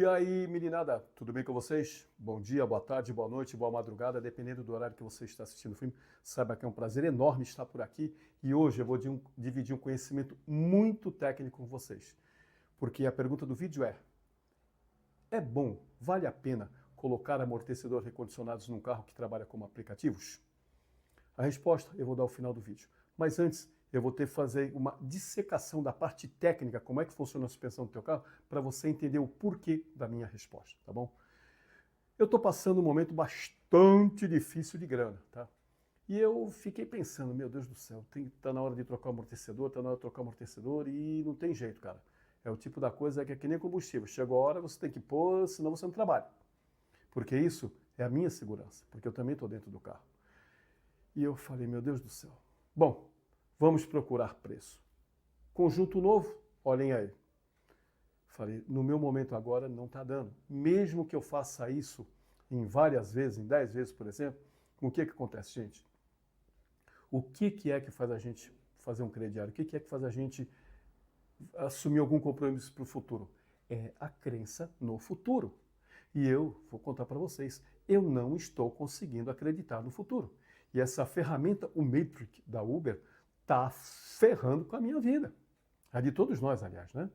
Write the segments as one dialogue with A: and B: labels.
A: E aí, meninada, tudo bem com vocês? Bom dia, boa tarde, boa noite, boa madrugada, dependendo do horário que você está assistindo o filme. Saiba que é um prazer enorme estar por aqui e hoje eu vou dividir um conhecimento muito técnico com vocês. Porque a pergunta do vídeo é bom, vale a pena colocar amortecedor recondicionados num carro que trabalha como aplicativos? A resposta eu vou dar ao final do vídeo. Mas antes, eu vou ter que fazer uma dissecação da parte técnica, como é que funciona a suspensão do teu carro, para você entender o porquê da minha resposta, tá bom? Eu estou passando um momento bastante difícil de grana, tá? E eu fiquei pensando, meu Deus do céu, tá na hora de trocar o amortecedor, tá na hora de trocar o amortecedor e não tem jeito, cara. É o tipo da coisa que é que nem combustível. Chegou a hora, você tem que pôr, senão você não trabalha. Porque isso é a minha segurança, porque eu também estou dentro do carro. E eu falei, meu Deus do céu. Bom, vamos procurar preço. Conjunto novo, olhem aí. Falei, no meu momento agora não está dando. Mesmo que eu faça isso em várias vezes, em 10 vezes, por exemplo, o que acontece, gente? O que é que faz a gente fazer um crediário? O que é que faz a gente assumir algum compromisso para o futuro? É a crença no futuro. E eu vou contar para vocês, eu não estou conseguindo acreditar no futuro. E essa ferramenta, o Matrix da Uber, está ferrando com a minha vida. A de todos nós, aliás, né?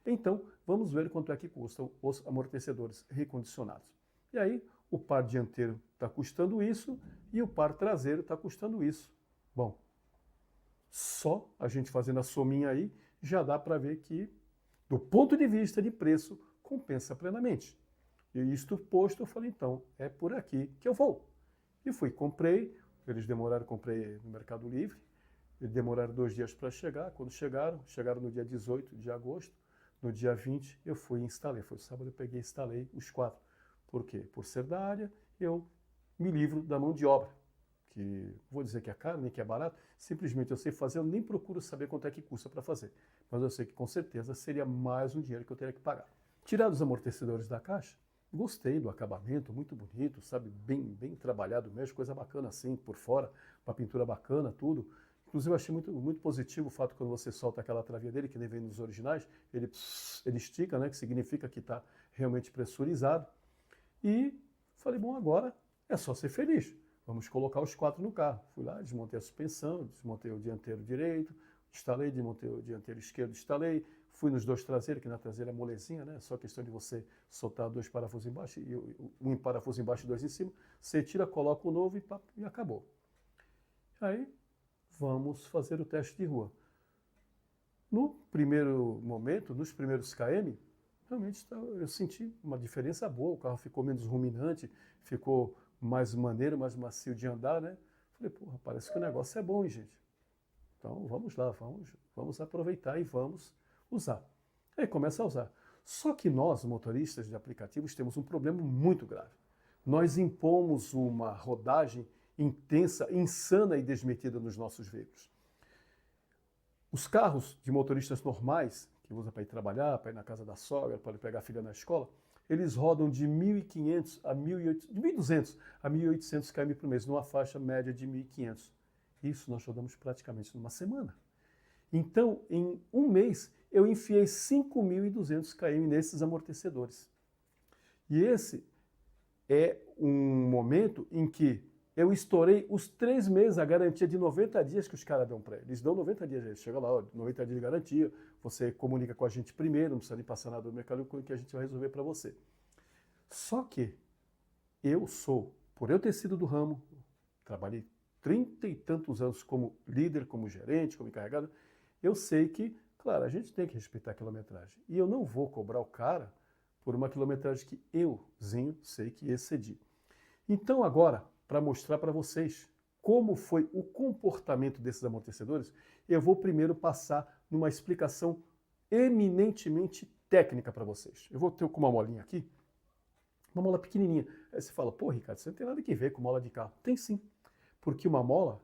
A: Então, vamos ver quanto é que custam os amortecedores recondicionados. E aí, o par dianteiro está custando isso e o par traseiro está custando isso. Bom, só a gente fazendo a sominha aí, já dá para ver que, do ponto de vista de preço, compensa plenamente. E isto posto, eu falei, então, é por aqui que eu vou. E fui, comprei, eles demoraram, comprei no Mercado Livre, eles demoraram 2 dias para chegar. Quando chegaram no dia 18 de agosto, no dia 20 eu fui e instalei. Foi sábado, eu peguei e instalei os 4. Por quê? Por ser da área, eu me livro da mão de obra, que vou dizer que é caro, nem que é barato, simplesmente eu sei fazer, eu nem procuro saber quanto é que custa para fazer. Mas eu sei que com certeza seria mais um dinheiro que eu teria que pagar. Tirar os amortecedores da caixa, gostei do acabamento, muito bonito, sabe, bem trabalhado mesmo, coisa bacana assim, por fora, uma pintura bacana, tudo. Inclusive eu achei muito positivo o fato que quando você solta aquela travinha dele, que nem vem nos originais, ele estica, né, que significa que está realmente pressurizado. E falei, bom, agora é só ser feliz. Vamos colocar os 4 no carro. Fui lá, desmontei a suspensão, desmontei o dianteiro direito, instalei, desmontei o dianteiro esquerdo, instalei. Fui nos 2 traseiros, que na traseira é molezinha, né? Só questão de você soltar 2 parafusos embaixo, e um parafuso embaixo e 2 em cima. Você tira, coloca o novo e acabou. Aí, vamos fazer o teste de rua. No primeiro momento, nos primeiros km, realmente eu senti uma diferença boa. O carro ficou menos ruminante, ficou mais maneiro, mais macio de andar, né? Falei, porra, parece que o negócio é bom, hein, gente? Então, vamos lá, vamos aproveitar e vamos usar. Aí começa a usar. Só que nós, motoristas de aplicativos, temos um problema muito grave. Nós impomos uma rodagem intensa, insana e desmedida nos nossos veículos. Os carros de motoristas normais, que usa para ir trabalhar, para ir na casa da sogra, para ir pegar a filha na escola, eles rodam de 1.500 a 1.800, de 1.200 a 1.800 km por mês, numa faixa média de 1.500. Isso nós rodamos praticamente numa semana. Então, em um mês, eu enfiei 5.200 km nesses amortecedores. E esse é um momento em que eu estourei os 3 meses, a garantia de 90 dias que os caras dão para eles. Eles dão 90 dias, chega lá, ó, 90 dias de garantia, você comunica com a gente primeiro, não precisa nem passar nada do Mercado Livre, que a gente vai resolver para você. Só que por eu ter sido do ramo, trabalhei 30 e tantos anos como líder, como gerente, como encarregado, eu sei que, claro, a gente tem que respeitar a quilometragem. E eu não vou cobrar o cara por uma quilometragem que euzinho sei que excedi. Então agora, para mostrar para vocês como foi o comportamento desses amortecedores, eu vou primeiro passar numa explicação eminentemente técnica para vocês. Eu vou ter com uma molinha aqui, uma mola pequenininha. Aí você fala, pô, Ricardo, você não tem nada que ver com mola de carro. Tem sim, porque uma mola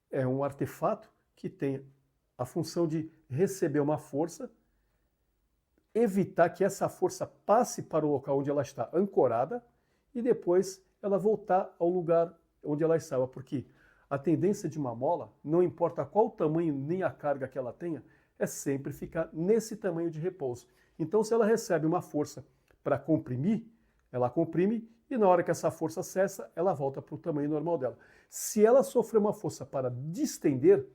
A: é um artefato que tem a função de receber uma força, evitar que essa força passe para o local onde ela está ancorada e depois ela voltar ao lugar onde ela estava, porque a tendência de uma mola, não importa qual tamanho nem a carga que ela tenha, é sempre ficar nesse tamanho de repouso. Então, se ela recebe uma força para comprimir, ela comprime e na hora que essa força cessa, ela volta para o tamanho normal dela. Se ela sofrer uma força para distender,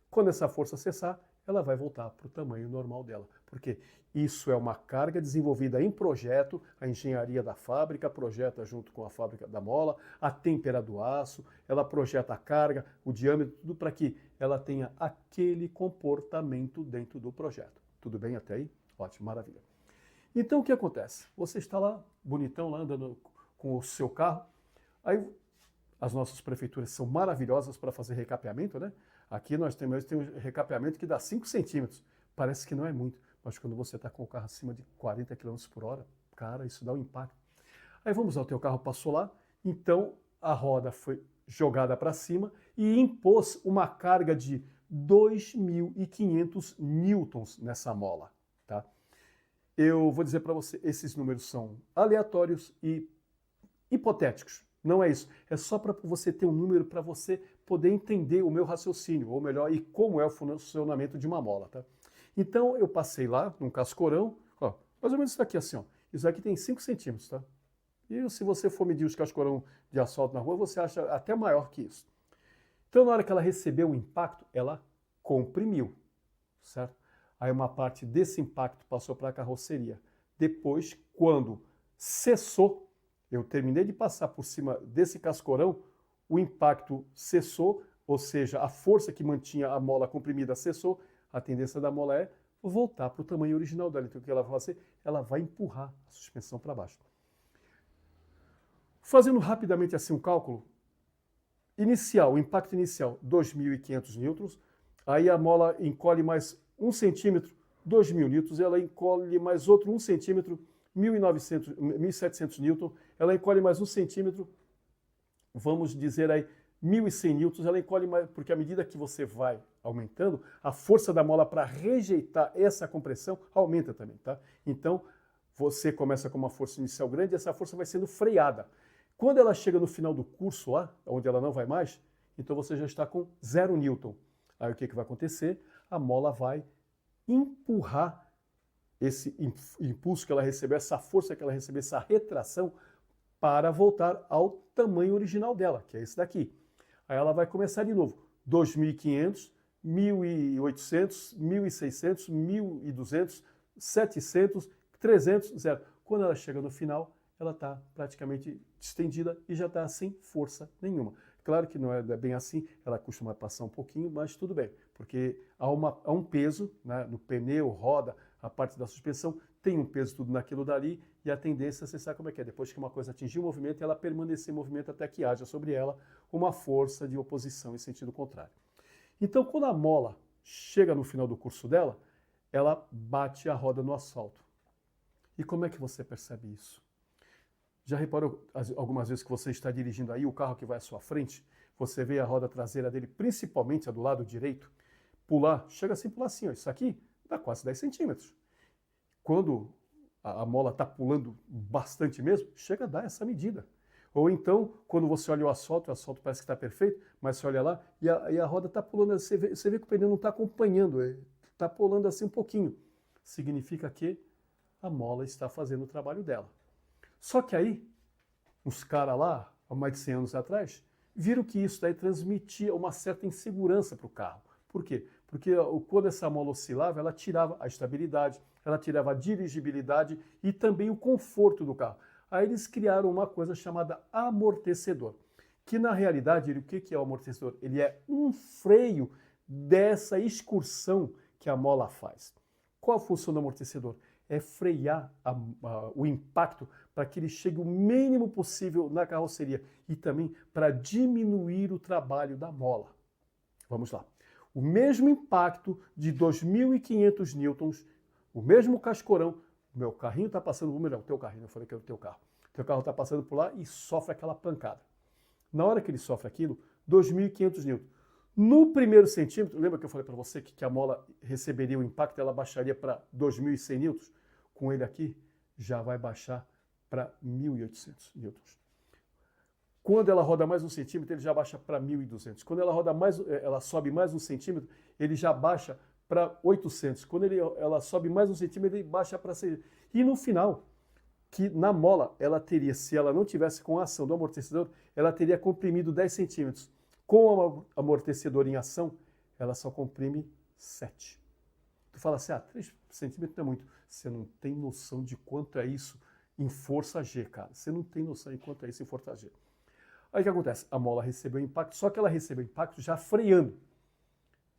A: quando essa força cessar, ela vai voltar para o tamanho normal dela. Porque isso é uma carga desenvolvida em projeto, a engenharia da fábrica projeta junto com a fábrica da mola, a têmpera do aço, ela projeta a carga, o diâmetro, tudo para que ela tenha aquele comportamento dentro do projeto. Tudo bem até aí? Ótimo, maravilha. Então o que acontece? Você está lá, bonitão, lá andando com o seu carro, aí as nossas prefeituras são maravilhosas para fazer recapeamento, né? Aqui nós temos um recapeamento que dá 5 centímetros. Parece que não é muito, mas quando você está com o carro acima de 40 km por hora, cara, isso dá um impacto. Aí vamos lá, o teu carro passou lá, então a roda foi jogada para cima e impôs uma carga de 2.500 newtons nessa mola, tá? Eu vou dizer para você, esses números são aleatórios e hipotéticos. Não é isso. É só para você ter um número para você poder entender o meu raciocínio, ou melhor, e como é o funcionamento de uma mola, tá? Então eu passei lá num cascorão, ó, mais ou menos isso aqui assim, ó. Isso aqui tem 5 centímetros, tá? E se você for medir os cascorão de asfalto na rua, você acha até maior que isso. Então na hora que ela recebeu o impacto, ela comprimiu, certo? Aí uma parte desse impacto passou para a carroceria. Depois, quando cessou, eu terminei de passar por cima desse cascorão, o impacto cessou, ou seja, a força que mantinha a mola comprimida cessou, a tendência da mola é voltar para o tamanho original dela. Então o que ela vai fazer? Ela vai empurrar a suspensão para baixo. Fazendo rapidamente assim um cálculo, inicial, o impacto inicial, 2.500 newtons, aí a mola encolhe mais 1 centímetro, 2.000 newtons, ela encolhe mais outro 1 centímetro, 1.900, 1.700 newton, ela encolhe mais 1 centímetro, vamos dizer aí 1.100 newtons, ela encolhe mais, porque à medida que você vai aumentando, a força da mola para rejeitar essa compressão aumenta também, tá? Então, você começa com uma força inicial grande e essa força vai sendo freada. Quando ela chega no final do curso lá, onde ela não vai mais, então você já está com 0 newton. Aí o que vai acontecer? A mola vai empurrar esse impulso que ela recebeu, essa força que ela recebeu, essa retração, para voltar ao tamanho original dela, que é esse daqui. Aí ela vai começar de novo, 2.500, 1.800, 1.600, 1.200, 700, 300, 0. Quando ela chega no final, ela está praticamente distendida e já está sem força nenhuma. Claro que não é bem assim, ela costuma passar um pouquinho, mas tudo bem, porque há um peso, né, no pneu, roda, a parte da suspensão, tem um peso tudo naquilo dali, e a tendência, você sabe como é que é, depois que uma coisa atingir o movimento, ela permanecer em movimento até que haja sobre ela uma força de oposição em sentido contrário. Então, quando a mola chega no final do curso dela, ela bate a roda no asfalto. E como é que você percebe isso? Já reparou algumas vezes que você está dirigindo aí o carro que vai à sua frente, você vê a roda traseira dele, principalmente a do lado direito, pular, chega assim, pular assim, ó, isso aqui dá quase 10 centímetros. Quando a mola está pulando bastante mesmo, chega a dar essa medida. Ou então, quando você olha o asfalto parece que está perfeito, mas você olha lá e a roda está pulando, você vê que o pneu não está acompanhando, está pulando assim um pouquinho. Significa que a mola está fazendo o trabalho dela. Só que aí, os caras lá, há mais de 100 anos atrás, viram que isso daí transmitia uma certa insegurança para o carro. Por quê? Porque quando essa mola oscilava, ela tirava a estabilidade, ela tirava a dirigibilidade e também o conforto do carro. Aí eles criaram uma coisa chamada amortecedor, que na realidade, o que é o amortecedor? Ele é um freio dessa excursão que a mola faz. Qual a função do amortecedor? É frear o impacto para que ele chegue o mínimo possível na carroceria e também para diminuir o trabalho da mola. Vamos lá. O mesmo impacto de 2.500 newtons, o mesmo cascorão, o meu carrinho está passando, melhor, o teu carrinho, eu falei que era o teu carro. O teu carro está passando por lá e sofre aquela pancada. Na hora que ele sofre aquilo, 2.500 newtons. No primeiro centímetro, lembra que eu falei para você que a mola receberia o impacto, ela baixaria para 2.100 newtons? Com ele aqui, já vai baixar para 1.800 newtons. Quando ela roda mais 1 centímetro, ele já baixa para 1.200. Quando ela sobe mais 1 centímetro, ele já baixa para 800. Quando ela sobe mais 1 centímetro, ele baixa para 600. E no final, que na mola, ela teria, se ela não tivesse com a ação do amortecedor, ela teria comprimido 10 centímetros. Com o amortecedor em ação, ela só comprime 7. Tu fala assim, 3 centímetros não é muito. Você não tem noção de quanto é isso em força G, cara. Você não tem noção de quanto é isso em força G. Aí o que acontece? A mola recebeu impacto, só que ela recebeu impacto já freando.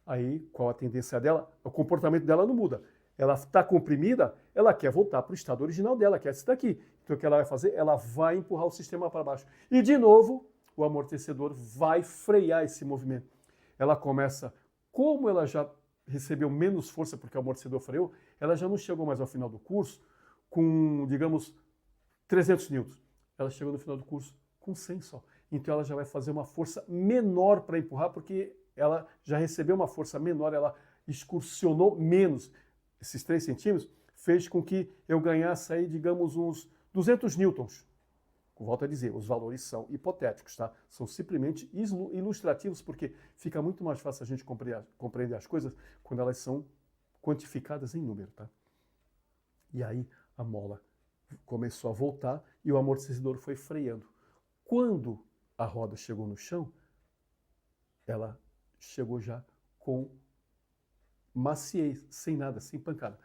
A: Aí, qual a tendência dela? O comportamento dela não muda. Ela está comprimida, ela quer voltar para o estado original dela, que é esse daqui. Então o que ela vai fazer? Ela vai empurrar o sistema para baixo. E de novo, o amortecedor vai frear esse movimento. Ela começa, como ela já recebeu menos força porque o amortecedor freou, ela já não chegou mais ao final do curso com, digamos, 300 newtons. Ela chegou no final do curso com 100 só. Então ela já vai fazer uma força menor para empurrar, porque ela já recebeu uma força menor, ela excursionou menos. Esses 3 centímetros fez com que eu ganhasse aí, digamos, uns 200 newtons. Volto a dizer, os valores são hipotéticos, tá? São simplesmente ilustrativos, porque fica muito mais fácil a gente compreender as coisas quando elas são quantificadas em número, tá? E aí a mola começou a voltar e o amortecedor foi freando. Quando a roda chegou no chão, ela chegou já com maciez, sem nada, sem pancada.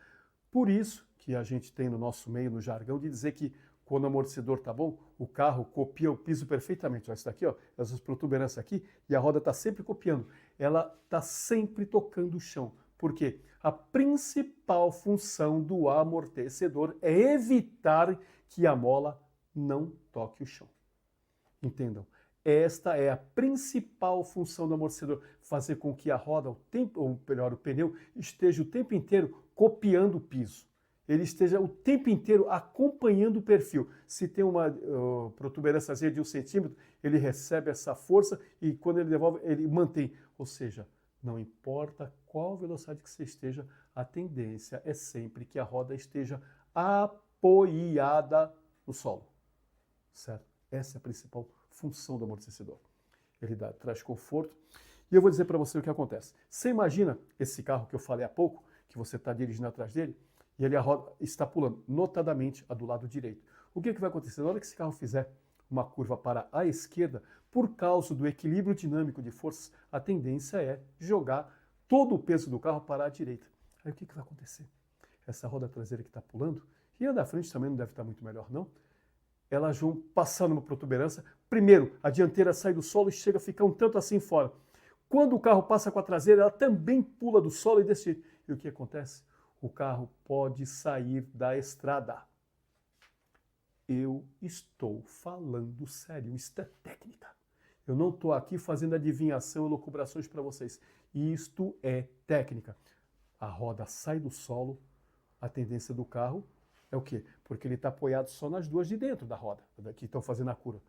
A: Por isso que a gente tem no nosso meio, no jargão, de dizer que quando o amortecedor tá bom, o carro copia o piso perfeitamente. Olha isso daqui, ó, essas protuberâncias aqui, e a roda está sempre copiando. Ela está sempre tocando o chão. Por quê? A principal função do amortecedor é evitar que a mola não toque o chão. Entendam? Esta é a principal função do amortecedor, fazer com que a roda, ou melhor, o pneu, esteja o tempo inteiro copiando o piso. Ele esteja o tempo inteiro acompanhando o perfil. Se tem uma protuberância de 1 centímetro, ele recebe essa força e quando ele devolve, ele mantém. Ou seja, não importa qual velocidade que você esteja, a tendência é sempre que a roda esteja apoiada no solo. Certo? Essa é a principal função do amortecedor. Ele traz conforto. E eu vou dizer para você o que acontece. Você imagina esse carro que eu falei há pouco, que você está dirigindo atrás dele, e ele a roda está pulando, notadamente a do lado direito. O que vai acontecer? Na hora que esse carro fizer uma curva para a esquerda, por causa do equilíbrio dinâmico de forças, a tendência é jogar todo o peso do carro para a direita. Aí o que vai acontecer? Essa roda traseira que está pulando, e a da frente também não deve estar muito melhor, não? Elas vão passando uma protuberância. Primeiro, a dianteira sai do solo e chega a ficar um tanto assim fora. Quando o carro passa com a traseira, ela também pula do solo e desce. E o que acontece? O carro pode sair da estrada. Eu estou falando sério, isto é técnica. Eu não estou aqui fazendo adivinhação ou locubrações para vocês. Isto é técnica. A roda sai do solo, a tendência do carro é o quê? Porque ele está apoiado só nas duas de dentro da roda, que estão fazendo a curva.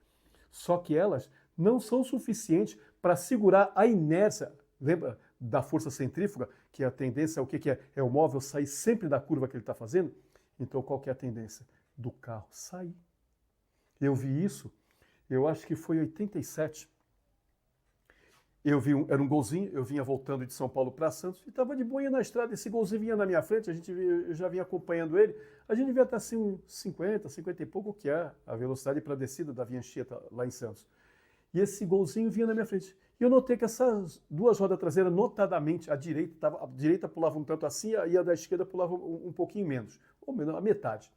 A: Só que elas não são suficientes para segurar a inércia. Lembra da força centrífuga, que a tendência, o que é? É o móvel sair sempre da curva que ele está fazendo? Então qual que é a tendência? Do carro sair. Eu vi isso, eu acho que foi em 87. Era um golzinho, eu vinha voltando de São Paulo para Santos e estava de boinha na estrada, esse golzinho vinha na minha frente, eu já vinha acompanhando ele, a gente devia estar assim uns 50, 50 e pouco, que é a velocidade para a descida da Via Anchieta lá em Santos. E esse golzinho vinha na minha frente. E eu notei que essas duas rodas traseiras, notadamente, a direita pulava um tanto assim e a da esquerda pulava um pouquinho menos, ou menos, a metade.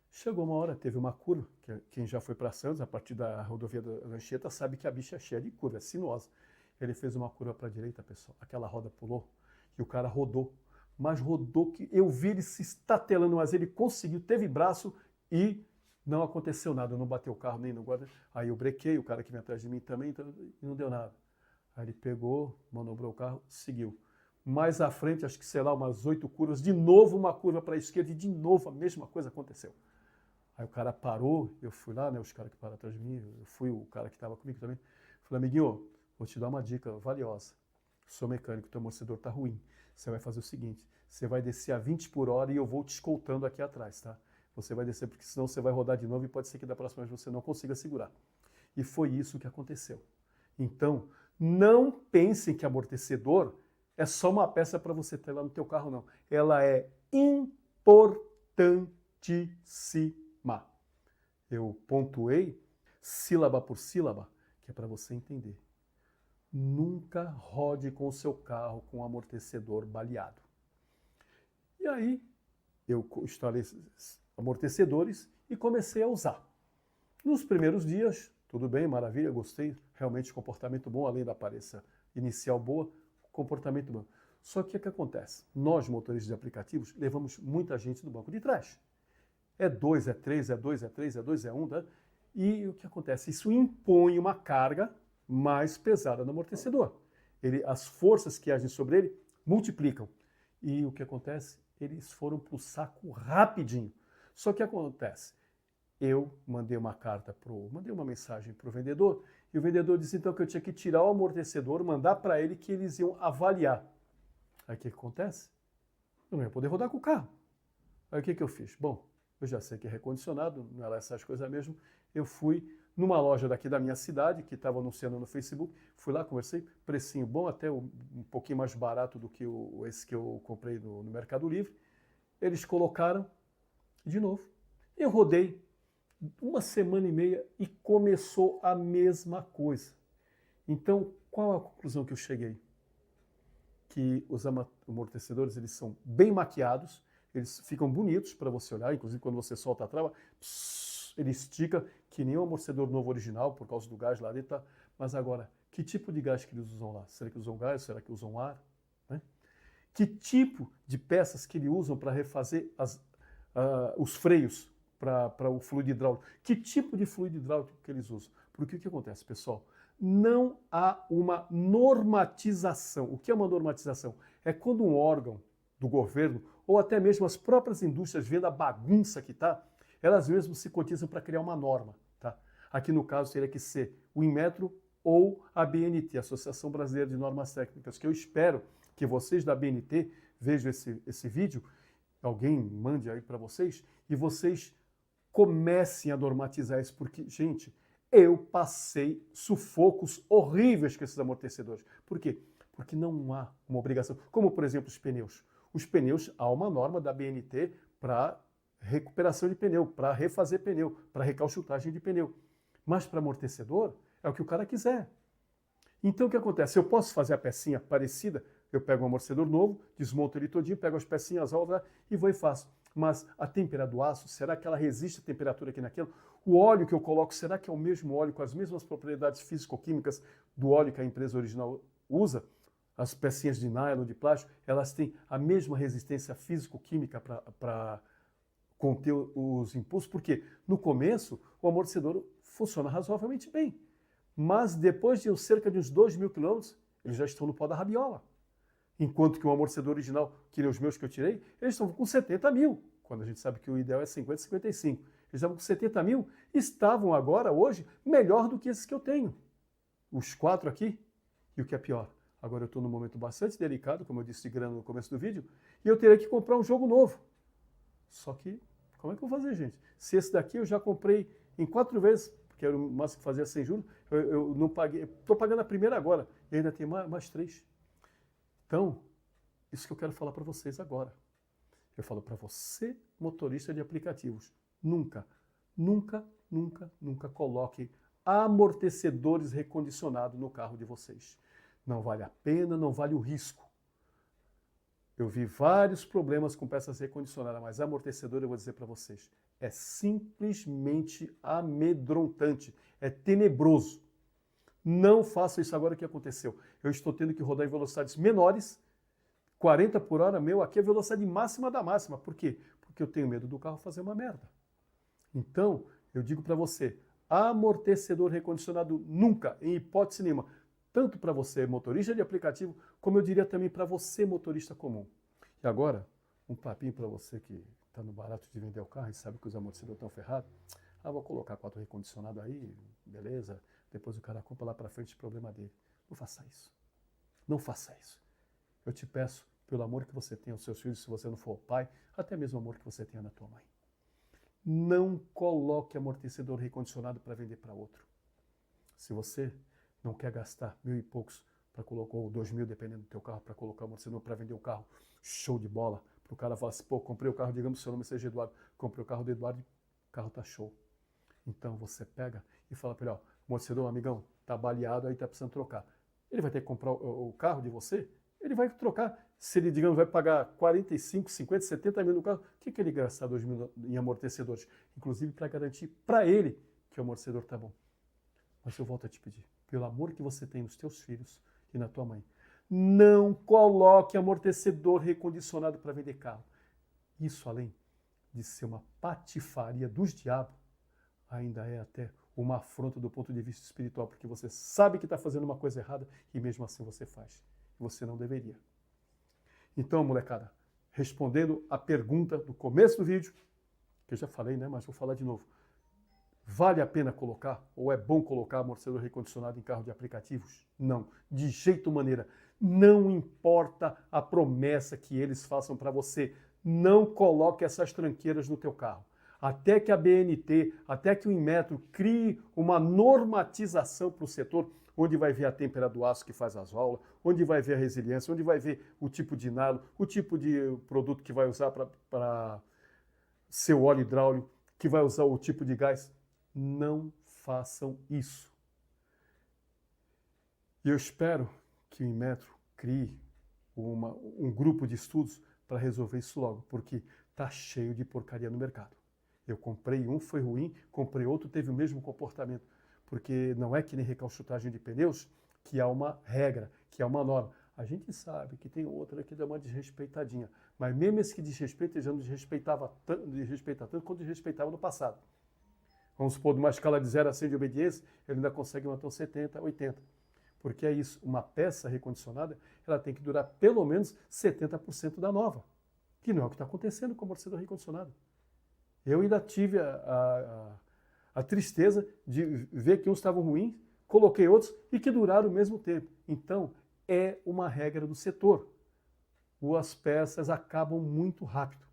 A: Chegou uma hora, teve uma curva, que quem já foi para Santos, a partir da rodovia da Anchieta, sabe que a bicha é cheia de curva, é sinuosa. Ele fez uma curva para a direita, pessoal. Aquela roda pulou e o cara rodou. Mas rodou que eu vi ele se estatelando, mas ele conseguiu, teve braço e não aconteceu nada. Não bateu o carro nem no guarda. Aí eu brequei, o cara que vinha atrás de mim também, então, e não deu nada. Aí ele pegou, manobrou o carro, seguiu. Mais à frente, acho que sei lá, umas 8 curvas, de novo uma curva para a esquerda e de novo a mesma coisa aconteceu. Aí o cara parou, eu fui lá, né, os caras que pararam atrás de mim, eu fui o cara que estava comigo também. Falei, amiguinho, vou te dar uma dica valiosa. Sou mecânico, teu amortecedor está ruim. Você vai fazer o seguinte, você vai descer a 20 por hora e eu vou te escoltando aqui atrás, tá? Você vai descer porque senão você vai rodar de novo e pode ser que da próxima vez você não consiga segurar. E foi isso que aconteceu. Então, não pensem que amortecedor é só uma peça para você ter lá no teu carro, não. Ela é importantíssima. Má. Eu pontuei sílaba por sílaba, que é para você entender. Nunca rode com o seu carro com amortecedor baleado. E aí, eu instalei esses amortecedores e comecei a usar. Nos primeiros dias, tudo bem, maravilha, gostei, realmente comportamento bom, além da aparência inicial boa, comportamento bom. Só que o que acontece? Nós, motoristas de aplicativos, levamos muita gente no banco de trás. É 2, é 3, é 2, é 3, é 2, é 1, tá? E o que acontece? Isso impõe uma carga mais pesada no amortecedor. As forças que agem sobre ele multiplicam. E o que acontece? Eles foram para o saco rapidinho. Só que acontece? Eu mandei uma mensagem para o vendedor, e o vendedor disse então que eu tinha que tirar o amortecedor, mandar para ele que eles iam avaliar. Aí o que acontece? Eu não ia poder rodar com o carro. Aí o que eu fiz? Bom, eu já sei que é recondicionado, não era essas coisas mesmo. Eu fui numa loja daqui da minha cidade, que estava anunciando no Facebook, fui lá, conversei, precinho bom, até um pouquinho mais barato do que esse que eu comprei no Mercado Livre. Eles colocaram, de novo, eu rodei 1 semana e meia e começou a mesma coisa. Então, qual a conclusão que eu cheguei? Que os amortecedores eles são bem maquiados, eles ficam bonitos para você olhar, inclusive quando você solta a trava, ele estica que nem o amortecedor novo original, por causa do gás lá dentro. Tá? Mas agora, que tipo de gás que eles usam lá? Será que usam gás? Será que usam ar? Né? Que tipo de peças que eles usam para refazer os freios para o fluido hidráulico? Que tipo de fluido hidráulico que eles usam? Porque o que acontece, pessoal? Não há uma normatização. O que é uma normatização? É quando um órgão do governo, ou até mesmo as próprias indústrias, vendo a bagunça que está, elas mesmas se cotizam para criar uma norma. Tá? Aqui no caso teria que ser o Inmetro ou a BNT, Associação Brasileira de Normas Técnicas, que eu espero que vocês da BNT vejam esse vídeo, alguém mande aí para vocês, e vocês comecem a normatizar isso, porque, gente, eu passei sufocos horríveis com esses amortecedores. Por quê? Porque não há uma obrigação. Como, por exemplo, os pneus. Os pneus, há uma norma da BNT para recuperação de pneu, para refazer pneu, para recalchutagem de pneu. Mas para amortecedor, é o que o cara quiser. Então, o que acontece? Eu posso fazer a pecinha parecida, eu pego um amortecedor novo, desmonto ele todinho, pego as pecinhas e vou e faço. Mas a temperatura do aço, será que ela resiste à temperatura aqui naquilo? O óleo que eu coloco, será que é o mesmo óleo com as mesmas propriedades físico-químicas do óleo que a empresa original usa? As pecinhas de nylon, de plástico, elas têm a mesma resistência físico-química para conter os impulsos? Porque no começo o amortecedor funciona razoavelmente bem. Mas depois de cerca de uns 2.000 quilômetros, eles já estão no pó da rabiola. Enquanto que o amortecedor original, que nem os meus que eu tirei, eles estão com 70.000. Quando a gente sabe que o ideal é 50, 55. Eles estavam com 70.000, estavam agora, hoje, melhor do que esses que eu tenho. Os 4 aqui, e o que é pior, agora eu estou num momento bastante delicado, como eu disse de grana no começo do vídeo, e eu terei que comprar um jogo novo. Só que, como é que eu vou fazer, gente? Se esse daqui eu já comprei em 4 vezes, que era o máximo que fazia sem juros, eu não paguei, estou pagando a primeira agora, e ainda tem mais 3. Então, isso que eu quero falar para vocês agora. Eu falo para você, motorista de aplicativos, nunca, nunca, nunca, nunca coloque amortecedores recondicionados no carro de vocês. Não vale a pena, não vale o risco. Eu vi vários problemas com peças recondicionadas, mas amortecedor, eu vou dizer para vocês, é simplesmente amedrontante, é tenebroso. Não faça isso agora. O que aconteceu? Eu estou tendo que rodar em velocidades menores, 40 por hora, aqui é a velocidade máxima da máxima. Por quê? Porque eu tenho medo do carro fazer uma merda. Então, eu digo para você, amortecedor recondicionado nunca, em hipótese nenhuma. Tanto para você, motorista de aplicativo, como eu diria também para você, motorista comum. E agora, um papinho para você que está no barato de vender o carro e sabe que os amortecedores estão ferrados. Vou colocar 4 recondicionado aí, beleza. Depois o cara compra lá para frente, problema dele. Não faça isso. Não faça isso. Eu te peço, pelo amor que você tem aos seus filhos, se você não for pai, até mesmo o amor que você tenha na tua mãe. Não coloque amortecedor recondicionado para vender para outro. Se você não quer gastar 1.000 e poucos para colocar, ou 2.000, dependendo do teu carro, para colocar amortecedor para vender o carro, show de bola. Para o cara falar assim, pô, comprei o carro, digamos, seu nome seja Eduardo, comprei o carro do Eduardo, carro tá show. Então você pega e fala para ele, ó, amortecedor, amigão, tá baleado, aí tá precisando trocar. Ele vai ter que comprar o carro de você, ele vai trocar. Se ele, digamos, vai pagar 45, 50, 70 mil no carro, o que ele gasta 2 mil em amortecedores? Inclusive para garantir para ele que o amortecedor tá bom. Mas eu volto a te pedir, pelo amor que você tem nos teus filhos e na tua mãe, não coloque amortecedor recondicionado para vender carro. Isso, além de ser uma patifaria dos diabos, ainda é até uma afronta do ponto de vista espiritual, porque você sabe que está fazendo uma coisa errada e mesmo assim você faz. Você não deveria. Então, molecada, respondendo a pergunta do começo do vídeo, que eu já falei, né, mas vou falar de novo. Vale a pena colocar, ou é bom colocar amortecedor recondicionado em carro de aplicativos? Não, de jeito maneira. Não importa a promessa que eles façam para você, não coloque essas tranqueiras no teu carro. Até que a BNT, até que o Inmetro crie uma normatização para o setor, onde vai ver a têmpera do aço que faz as válvulas, onde vai ver a resiliência, onde vai ver o tipo de nylon, o tipo de produto que vai usar para seu óleo hidráulico, que vai usar o tipo de gás. Não façam isso. E eu espero que o Inmetro crie um grupo de estudos para resolver isso logo, porque está cheio de porcaria no mercado. Eu comprei um, foi ruim, comprei outro, teve o mesmo comportamento. Porque não é que nem recalchutragem de pneus, que há uma regra, que há uma norma. A gente sabe que tem outra que dá uma desrespeitadinha. Mas mesmo esse que desrespeita, ele já não desrespeita tanto quanto desrespeitava no passado. Vamos supor, numa escala de 0 a 100 de obediência, ele ainda consegue manter uns 70, 80. Porque é isso, uma peça recondicionada, ela tem que durar pelo menos 70% da nova. Que não é o que está acontecendo com o amortecedor recondicionado. Eu ainda tive a tristeza de ver que uns estavam ruins, coloquei outros e que duraram o mesmo tempo. Então, é uma regra do setor. As peças acabam muito rápido.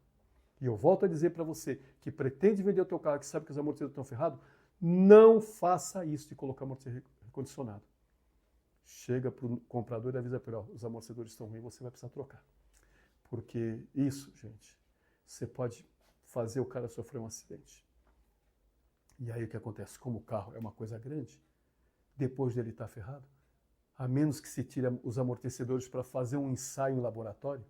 A: E eu volto a dizer para você que pretende vender o teu carro, que sabe que os amortecedores estão ferrados, não faça isso de colocar amortecedor recondicionado. Chega para o comprador e avisa para ele, ó, os amortecedores estão ruins, você vai precisar trocar. Porque isso, gente, você pode fazer o cara sofrer um acidente. E aí o que acontece? Como o carro é uma coisa grande, depois dele estar ferrado, a menos que se tire os amortecedores para fazer um ensaio em laboratório,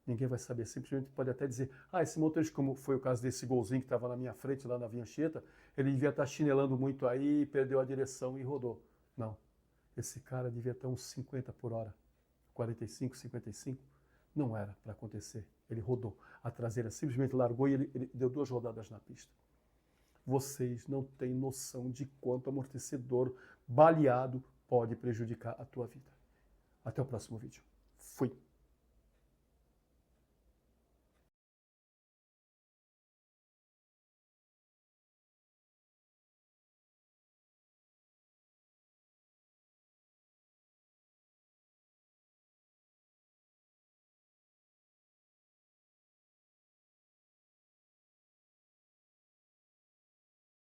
A: ninguém vai saber. Simplesmente pode até dizer, esse motorista, como foi o caso desse golzinho que estava na minha frente, lá na Via Anchieta, ele devia estar chinelando muito aí, perdeu a direção e rodou. Não. Esse cara devia estar uns 50 por hora, 45, 55. Não era para acontecer. Ele rodou. A traseira simplesmente largou e ele deu 2 rodadas na pista. Vocês não têm noção de quanto amortecedor baleado pode prejudicar a tua vida. Até o próximo vídeo. Fui!